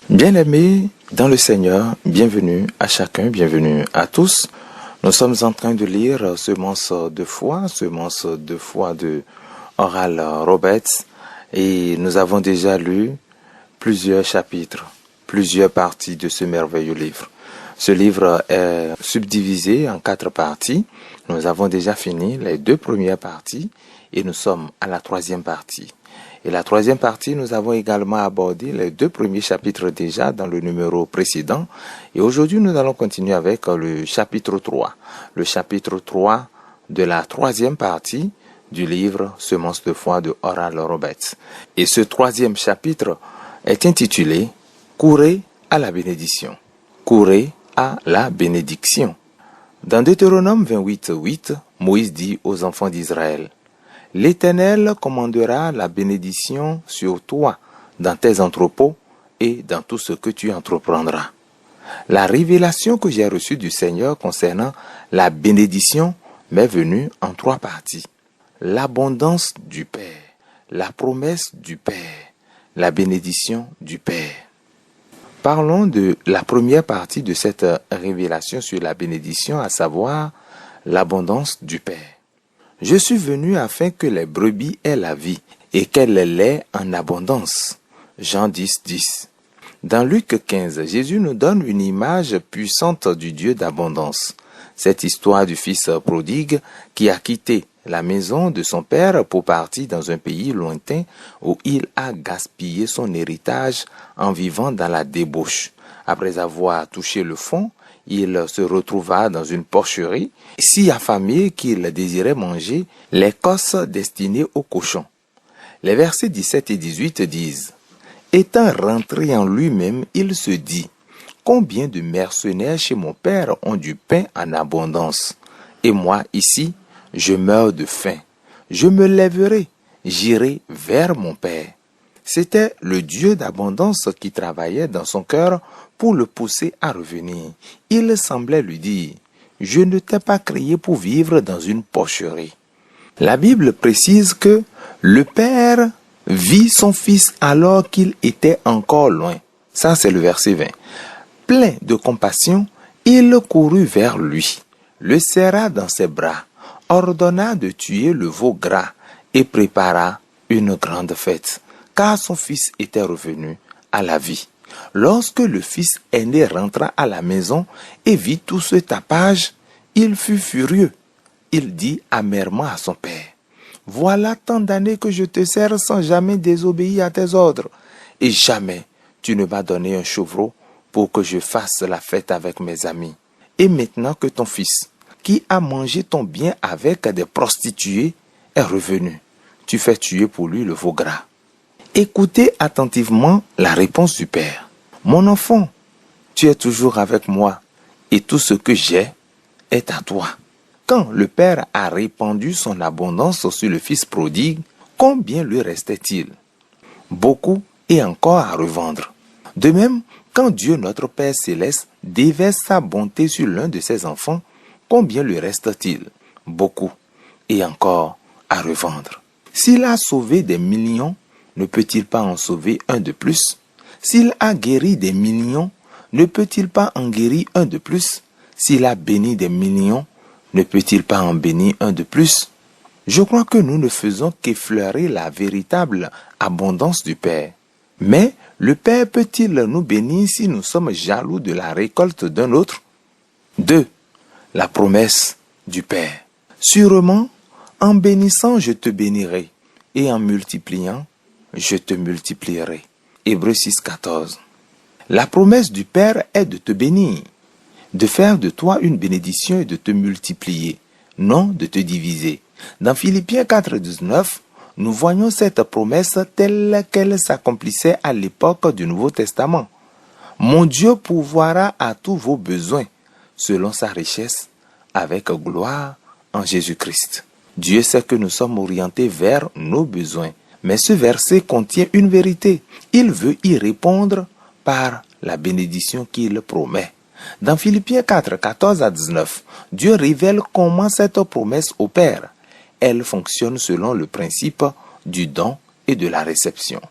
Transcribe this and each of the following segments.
Bien-aimés dans le Seigneur, bienvenue à chacun, bienvenue à tous. Nous sommes en train de lire Semence de foi de Oral Roberts, et nous avons déjà lu plusieurs chapitres, plusieurs parties de ce merveilleux livre. Ce livre est subdivisé en 4 parties. Nous avons déjà fini les 2 premières parties et nous sommes à la 3e partie. Et la 3e partie, nous avons également abordé les 2 premiers chapitres déjà dans le numéro précédent. Et aujourd'hui, nous allons continuer avec le chapitre 3. Le chapitre 3 de la 3e partie du livre Semence de foi de Oral Roberts. Et ce 3e chapitre est intitulé « Courez à la bénédiction ». Courez à la bénédiction. Dans Deutéronome 28:8, Moïse dit aux enfants d'Israël: L'Éternel commandera la bénédiction sur toi, dans tes entrepôts et dans tout ce que tu entreprendras. La révélation que j'ai reçue du Seigneur concernant la bénédiction m'est venue en 3 parties. L'abondance du Père, la promesse du Père, la bénédiction du Père. Parlons de la première partie de cette révélation sur la bénédiction, à savoir l'abondance du Père. Je suis venu afin que les brebis aient la vie et qu'elles l'aient en abondance. Jean 10:10. Dans Luc 15, Jésus nous donne une image puissante du Dieu d'abondance. Cette histoire du fils prodigue qui a quitté la maison de son père pour partir dans un pays lointain où il a gaspillé son héritage en vivant dans la débauche. Après avoir touché le fond, il se retrouva dans une porcherie, si affamé qu'il désirait manger les cosses destinées aux cochons. Les versets 17 et 18 disent: Étant rentré en lui-même, il se dit: Combien de mercenaires chez mon père ont du pain en abondance, et moi ici, je meurs de faim. Je me lèverai, j'irai vers mon père. C'était le Dieu d'abondance qui travaillait dans son cœur pour le pousser à revenir. Il semblait lui dire: Je ne t'ai pas créé pour vivre dans une porcherie. La Bible précise que le Père vit son Fils alors qu'il était encore loin. Ça, c'est le verset 20. Plein de compassion, il courut vers lui, le serra dans ses bras, ordonna de tuer le veau gras et prépara une grande fête, car son fils était revenu à la vie. Lorsque le fils aîné rentra à la maison et vit tout ce tapage, il fut furieux. Il dit amèrement à son père: Voilà tant d'années que je te sers sans jamais désobéir à tes ordres, et jamais tu ne m'as donné un chevreau pour que je fasse la fête avec mes amis. Et maintenant que ton fils, qui a mangé ton bien avec des prostituées, est revenu, tu fais tuer pour lui le veau gras. Écoutez attentivement la réponse du père. Mon enfant, tu es toujours avec moi, et tout ce que j'ai est à toi. Quand le père a répandu son abondance sur le fils prodigue, combien lui restait-il? Beaucoup et encore à revendre. De même, quand Dieu notre Père céleste déverse sa bonté sur l'un de ses enfants, combien lui reste-t-il? Beaucoup et encore à revendre. S'il a sauvé des millions, ne peut-il pas en sauver un de plus? S'il a guéri des millions, ne peut-il pas en guérir un de plus? S'il a béni des millions, ne peut-il pas en bénir un de plus? Je crois que nous ne faisons qu'effleurer la véritable abondance du Père. Mais le Père peut-il nous bénir si nous sommes jaloux de la récolte d'un autre? 2. La promesse du Père. Sûrement, en bénissant, je te bénirai, et en multipliant, je te multiplierai. Hébreux 6:14. La promesse du Père est de te bénir, de faire de toi une bénédiction et de te multiplier, non de te diviser. Dans Philippiens 4:19, nous voyons cette promesse telle qu'elle s'accomplissait à l'époque du Nouveau Testament. Mon Dieu pourvoira à tous vos besoins, selon sa richesse, avec gloire en Jésus-Christ. Dieu sait que nous sommes orientés vers nos besoins, mais ce verset contient une vérité. Il veut y répondre par la bénédiction qu'il promet. Dans Philippiens 4:14-19, Dieu révèle comment cette promesse opère. Elle fonctionne selon le principe du don et de la réception.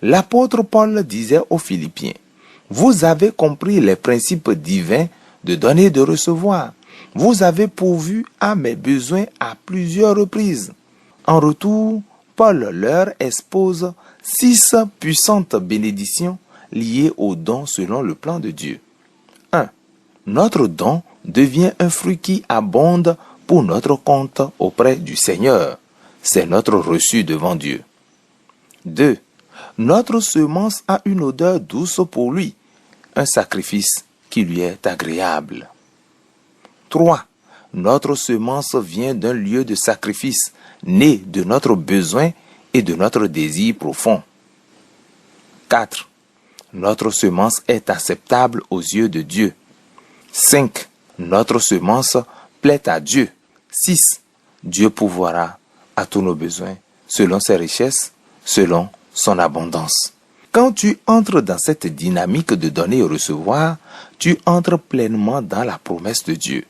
L'apôtre Paul disait aux Philippiens: Vous avez compris les principes divins de donner et de recevoir. Vous avez pourvu à mes besoins à plusieurs reprises. En retour, Paul leur expose 6 puissantes bénédictions liées au don selon le plan de Dieu. 1. Notre don devient un fruit qui abonde pour notre compte auprès du Seigneur. C'est notre reçu devant Dieu. 2. Notre semence a une odeur douce pour lui, un sacrifice qui lui est agréable. 3. Notre semence vient d'un lieu de sacrifice, né de notre besoin et de notre désir profond. 4. Notre semence est acceptable aux yeux de Dieu. 5. Notre semence plaît à Dieu. 6. Dieu pourvoira à tous nos besoins, selon ses richesses, selon son abondance. Quand tu entres dans cette dynamique de donner et recevoir, tu entres pleinement dans la promesse de Dieu.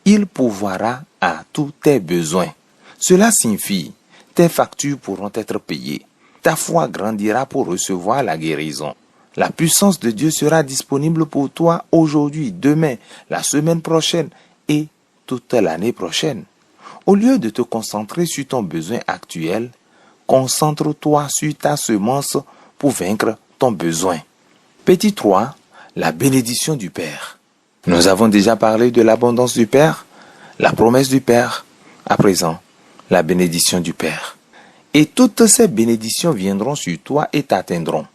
Il pourvoira à tous tes besoins. Cela signifie, tes factures pourront être payées. Ta foi grandira pour recevoir la guérison. La puissance de Dieu sera disponible pour toi aujourd'hui, demain, la semaine prochaine et toute l'année prochaine. Au lieu de te concentrer sur ton besoin actuel, concentre-toi sur ta semence pour vaincre ton besoin. Petit 3, la bénédiction du Père. Nous avons déjà parlé de l'abondance du Père, la promesse du Père. À présent, la bénédiction du Père. Et toutes ces bénédictions viendront sur toi et t'atteindront,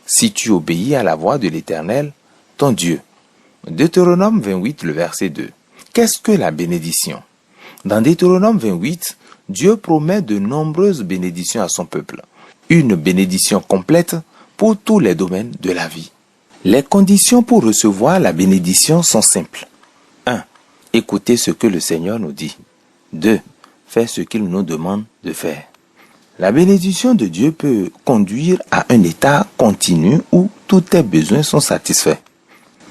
si tu obéis à la voix de l'Éternel, ton Dieu. Deutéronome 28, le verset 2. Qu'est-ce que la bénédiction? Dans Deutéronome 28, Dieu promet de nombreuses bénédictions à son peuple. Une bénédiction complète pour tous les domaines de la vie. Les conditions pour recevoir la bénédiction sont simples. 1. Écoutez ce que le Seigneur nous dit. 2. Faire ce qu'il nous demande de faire. La bénédiction de Dieu peut conduire à un état continu où tous tes besoins sont satisfaits.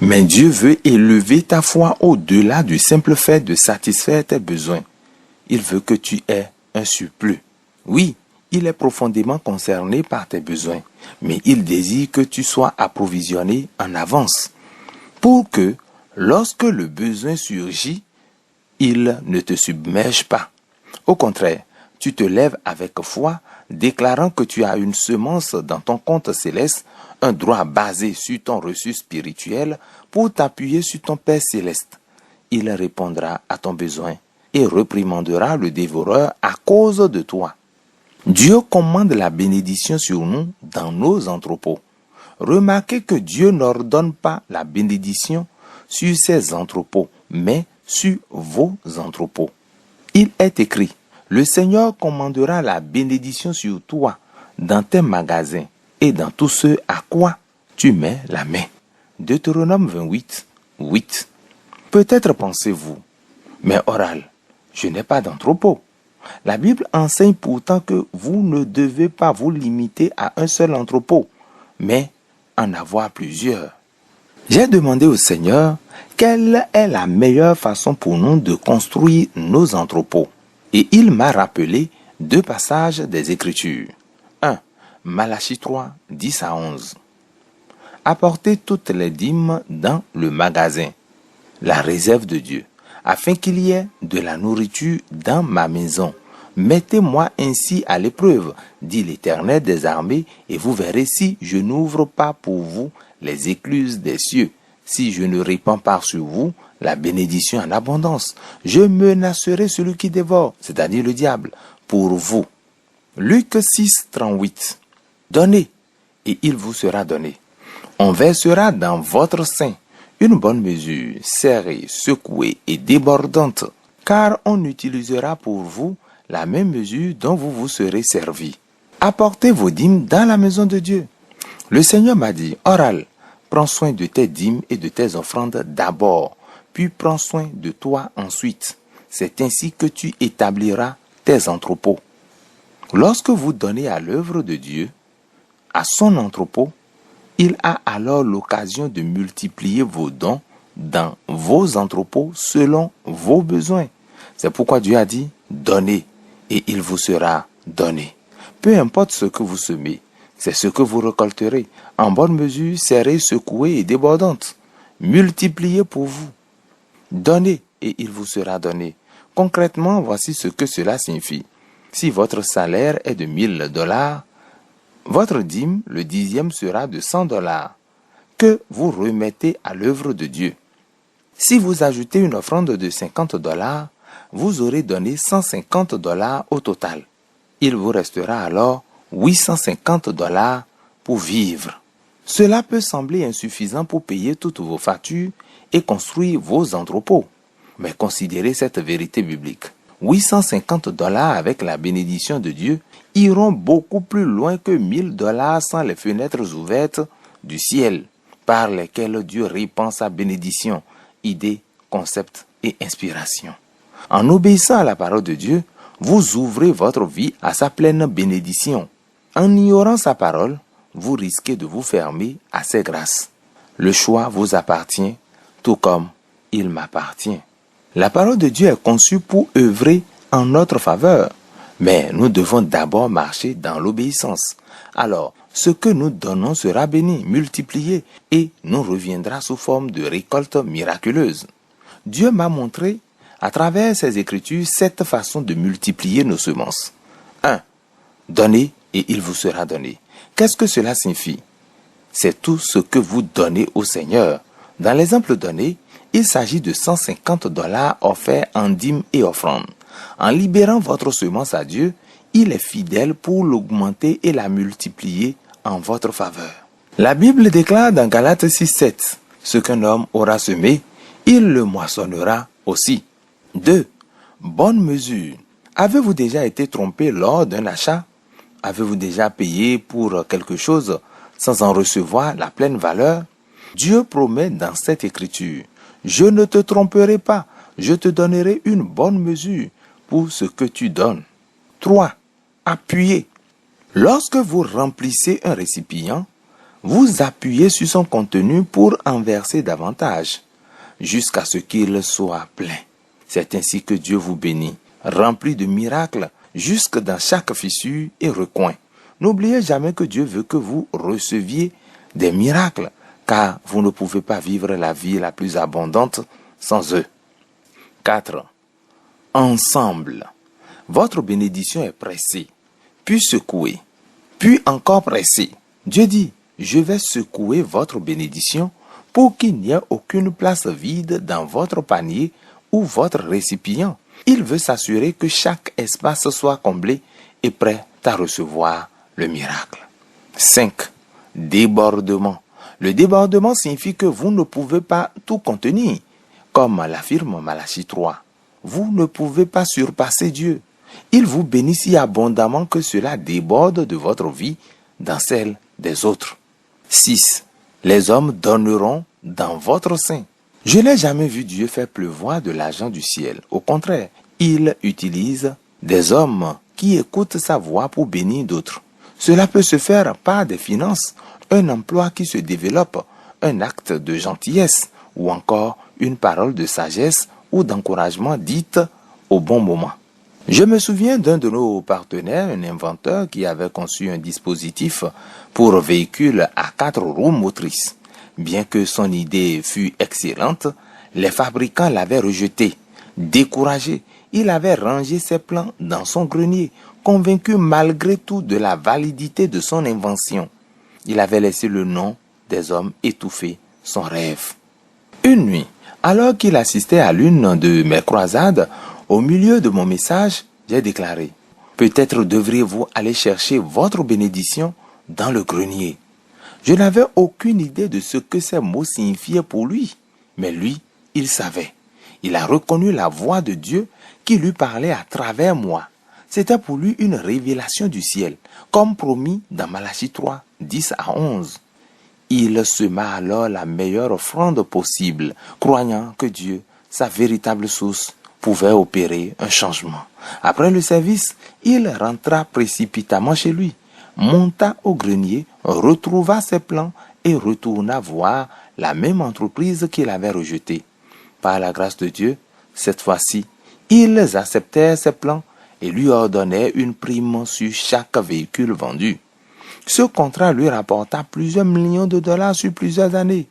Mais Dieu veut élever ta foi au-delà du simple fait de satisfaire tes besoins. Il veut que tu aies un surplus. Oui, il est profondément concerné par tes besoins, mais il désire que tu sois approvisionné en avance pour que, lorsque le besoin surgit, il ne te submerge pas. Au contraire, tu te lèves avec foi, déclarant que tu as une semence dans ton compte céleste, un droit basé sur ton reçu spirituel pour t'appuyer sur ton Père céleste. Il répondra à ton besoin et réprimandera le dévoreur à cause de toi. Dieu commande la bénédiction sur nous dans nos entrepôts. Remarquez que Dieu n'ordonne pas la bénédiction sur ses entrepôts, mais sur vos entrepôts. Il est écrit, le Seigneur commandera la bénédiction sur toi, dans tes magasins et dans tout ce à quoi tu mets la main. Deutéronome 28, 8. Peut-être pensez-vous, mais Oral, je n'ai pas d'entrepôt. La Bible enseigne pourtant que vous ne devez pas vous limiter à un seul entrepôt, mais en avoir plusieurs. J'ai demandé au Seigneur quelle est la meilleure façon pour nous de construire nos entrepôts. Et il m'a rappelé 2 passages des Écritures. 1. Malachie 3, 10 à 11. Apportez toutes les dîmes dans le magasin, la réserve de Dieu, afin qu'il y ait de la nourriture dans ma maison. Mettez-moi ainsi à l'épreuve, dit l'Éternel des armées, et vous verrez si je n'ouvre pas pour vous les écluses des cieux, si je ne répands pas sur vous la bénédiction en abondance. Je menacerai celui qui dévore, c'est-à-dire le diable, pour vous. Luc 6, 38. Donnez, et il vous sera donné. On versera dans votre sein une bonne mesure, serrée, secouée et débordante, car on utilisera pour vous la même mesure dont vous vous serez servi. Apportez vos dîmes dans la maison de Dieu. Le Seigneur m'a dit, Oral, prends soin de tes dîmes et de tes offrandes d'abord, puis prends soin de toi ensuite. C'est ainsi que tu établiras tes entrepôts. Lorsque vous donnez à l'œuvre de Dieu, à son entrepôt, il a alors l'occasion de multiplier vos dons dans vos entrepôts selon vos besoins. C'est pourquoi Dieu a dit, donnez et il vous sera donné. Peu importe ce que vous semez, c'est ce que vous récolterez. En bonne mesure, serrée, secouée et débordante. Multipliez pour vous. Donnez et il vous sera donné. Concrètement, voici ce que cela signifie. Si votre salaire est de $1000, votre dîme, le dixième, sera de $100 que vous remettez à l'œuvre de Dieu. Si vous ajoutez une offrande de $50, vous aurez donné $150 au total. Il vous restera alors $850 pour vivre. Cela peut sembler insuffisant pour payer toutes vos factures et construire vos entrepôts. Mais considérez cette vérité biblique. $850 avec la bénédiction de Dieu iront beaucoup plus loin que $1000 sans les fenêtres ouvertes du ciel par lesquelles Dieu répand sa bénédiction, idées, concepts et inspirations. En obéissant à la parole de Dieu, vous ouvrez votre vie à sa pleine bénédiction. En ignorant sa parole, vous risquez de vous fermer à ses grâces. Le choix vous appartient, tout comme il m'appartient. La parole de Dieu est conçue pour œuvrer en notre faveur, mais nous devons d'abord marcher dans l'obéissance. Alors, ce que nous donnons sera béni, multiplié et nous reviendra sous forme de récolte miraculeuse. Dieu m'a montré, à travers ses Écritures, 7 façons de multiplier nos semences. 1. Donnez et il vous sera donné. Qu'est-ce que cela signifie? C'est tout ce que vous donnez au Seigneur. Dans l'exemple donné, il s'agit de $150 offerts en dîmes et offrandes. En libérant votre semence à Dieu, il est fidèle pour l'augmenter et la multiplier en votre faveur. La Bible déclare dans Galates 6:7, « Ce qu'un homme aura semé, il le moissonnera aussi. » 2. Bonne mesure. Avez-vous déjà été trompé lors d'un achat? Avez-vous déjà payé pour quelque chose sans en recevoir la pleine valeur? Dieu promet dans cette écriture, « Je ne te tromperai pas, je te donnerai une bonne mesure pour ce que tu donnes. » 3. Appuyez. Lorsque vous remplissez un récipient, vous appuyez sur son contenu pour en verser davantage, jusqu'à ce qu'il soit plein. C'est ainsi que Dieu vous bénit, rempli de miracles, jusque dans chaque fissure et recoin. N'oubliez jamais que Dieu veut que vous receviez des miracles, car vous ne pouvez pas vivre la vie la plus abondante sans eux. 4. Ensemble. Votre bénédiction est pressée, puis secouée, puis encore pressée. Dieu dit, je vais secouer votre bénédiction pour qu'il n'y ait aucune place vide dans votre panier ou votre récipient. Il veut s'assurer que chaque espace soit comblé et prêt à recevoir le miracle. 5. Débordement. Le débordement signifie que vous ne pouvez pas tout contenir. Comme l'affirme Malachie 3. Vous ne pouvez pas surpasser Dieu. Il vous bénit si abondamment que cela déborde de votre vie dans celle des autres. 6. Les hommes donneront dans votre sein. Je n'ai jamais vu Dieu faire pleuvoir de l'argent du ciel. Au contraire, il utilise des hommes qui écoutent sa voix pour bénir d'autres. Cela peut se faire par des finances, un emploi qui se développe, un acte de gentillesse ou encore une parole de sagesse ou d'encouragement dite au bon moment. Je me souviens d'un de nos partenaires, un inventeur qui avait conçu un dispositif pour véhicule à 4 roues motrices. Bien que son idée fût excellente, les fabricants l'avaient rejeté. Découragé, il avait rangé ses plans dans son grenier, convaincu malgré tout de la validité de son invention. Il avait laissé le nom des hommes étouffer son rêve. Une nuit, alors qu'il assistait à l'une de mes croisades, au milieu de mon message, j'ai déclaré, « Peut-être devriez-vous aller chercher votre bénédiction dans le grenier. » Je n'avais aucune idée de ce que ces mots signifiaient pour lui, mais lui, il savait. Il a reconnu la voix de Dieu qui lui parlait à travers moi. C'était pour lui une révélation du ciel, comme promis dans Malachie 3, 10 à 11. Il sema alors la meilleure offrande possible, croyant que Dieu, sa véritable source, pouvait opérer un changement. Après le service, il rentra précipitamment chez lui, monta au grenier, retrouva ses plans et retourna voir la même entreprise qu'il avait rejetée. Par la grâce de Dieu, cette fois-ci, ils acceptèrent ses plans et lui ordonnaient une prime sur chaque véhicule vendu. Ce contrat lui rapporta plusieurs millions de dollars sur plusieurs années.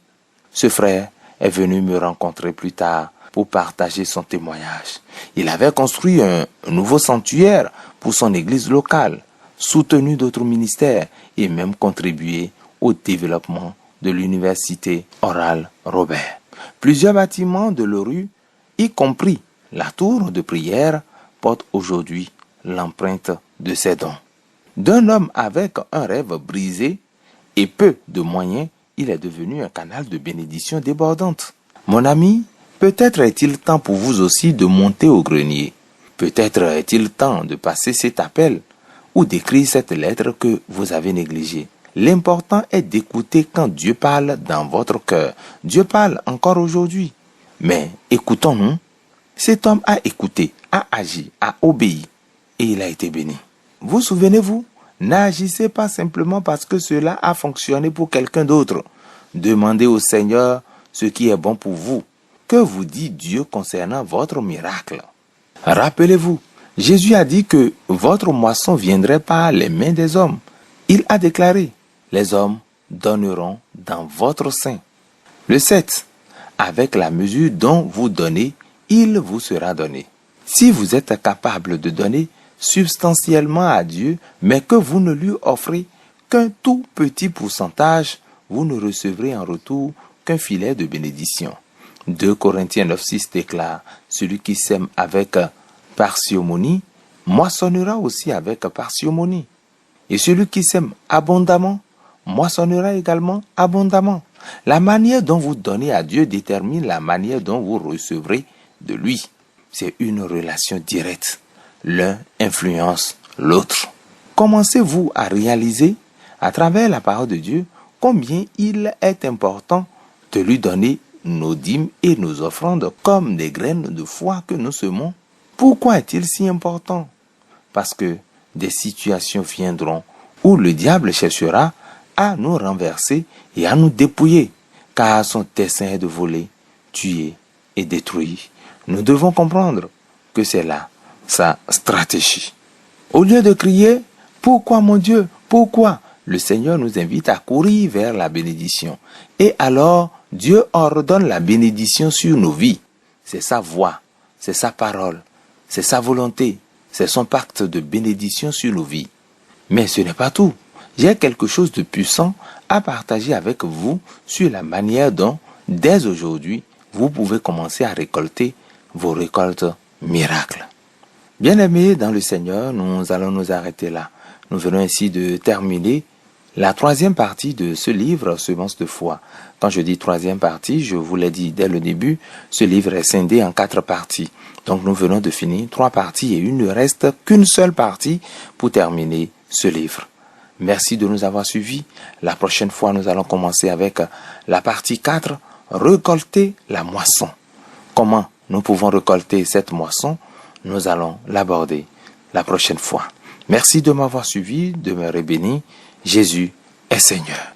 Ce frère est venu me rencontrer plus tard pour partager son témoignage. Il avait construit un nouveau sanctuaire pour son église locale, soutenu d'autres ministères et même contribué au développement de l'université Oral Robert. Plusieurs bâtiments de la rue, y compris la tour de prière, portent aujourd'hui l'empreinte de ses dons. D'un homme avec un rêve brisé et peu de moyens, il est devenu un canal de bénédiction débordante. Mon ami, peut-être est-il temps pour vous aussi de monter au grenier. Peut-être est-il temps de passer cet appel ou d'écrire cette lettre que vous avez négligée. L'important est d'écouter quand Dieu parle dans votre cœur. Dieu parle encore aujourd'hui. Mais écoutons-nous. Cet homme a écouté, a agi, a obéi et il a été béni. Vous souvenez-vous? N'agissez pas simplement parce que cela a fonctionné pour quelqu'un d'autre. Demandez au Seigneur ce qui est bon pour vous. Que vous dit Dieu concernant votre miracle? Rappelez-vous, Jésus a dit que votre moisson viendrait par les mains des hommes. Il a déclaré, les hommes donneront dans votre sein. Le 7. Avec la mesure dont vous donnez, il vous sera donné. Si vous êtes capable de donner substantiellement à Dieu, mais que vous ne lui offrez qu'un tout petit pourcentage, vous ne recevrez en retour qu'un filet de bénédiction. 2 Corinthiens 9,6 déclare, celui qui sème avec parcimonie, moissonnera aussi avec parcimonie. Et celui qui sème abondamment, moissonnera également abondamment. La manière dont vous donnez à Dieu détermine la manière dont vous recevrez de lui. C'est une relation directe. L'un influence l'autre. Commencez-vous à réaliser, à travers la parole de Dieu, combien il est important de lui donner nos dîmes et nos offrandes comme des graines de foi que nous semons. Pourquoi est-il si important? Parce que des situations viendront où le diable cherchera à nous renverser et à nous dépouiller, car son dessein est de voler, tuer et détruire. Nous devons comprendre que c'est là sa stratégie. Au lieu de crier « Pourquoi mon Dieu? Pourquoi ?» le Seigneur nous invite à courir vers la bénédiction. Et alors, Dieu ordonne la bénédiction sur nos vies. C'est sa voix, c'est sa parole, c'est sa volonté, c'est son pacte de bénédiction sur nos vies. Mais ce n'est pas tout. J'ai quelque chose de puissant à partager avec vous sur la manière dont, dès aujourd'hui, vous pouvez commencer à récolter vos récoltes miracles. Bien-aimés dans le Seigneur, nous allons nous arrêter là. Nous venons ainsi de terminer la troisième partie de ce livre, Semences de foi. Quand je dis troisième partie, je vous l'ai dit dès le début, ce livre est scindé en 4 parties. Donc nous venons de finir 3 parties et il ne reste qu'une seule partie pour terminer ce livre. Merci de nous avoir suivis. La prochaine fois, nous allons commencer avec la partie 4, récolter la moisson. Comment nous pouvons récolter cette moisson? Nous allons l'aborder la prochaine fois. Merci de m'avoir suivi, de me béni. Jésus est Seigneur.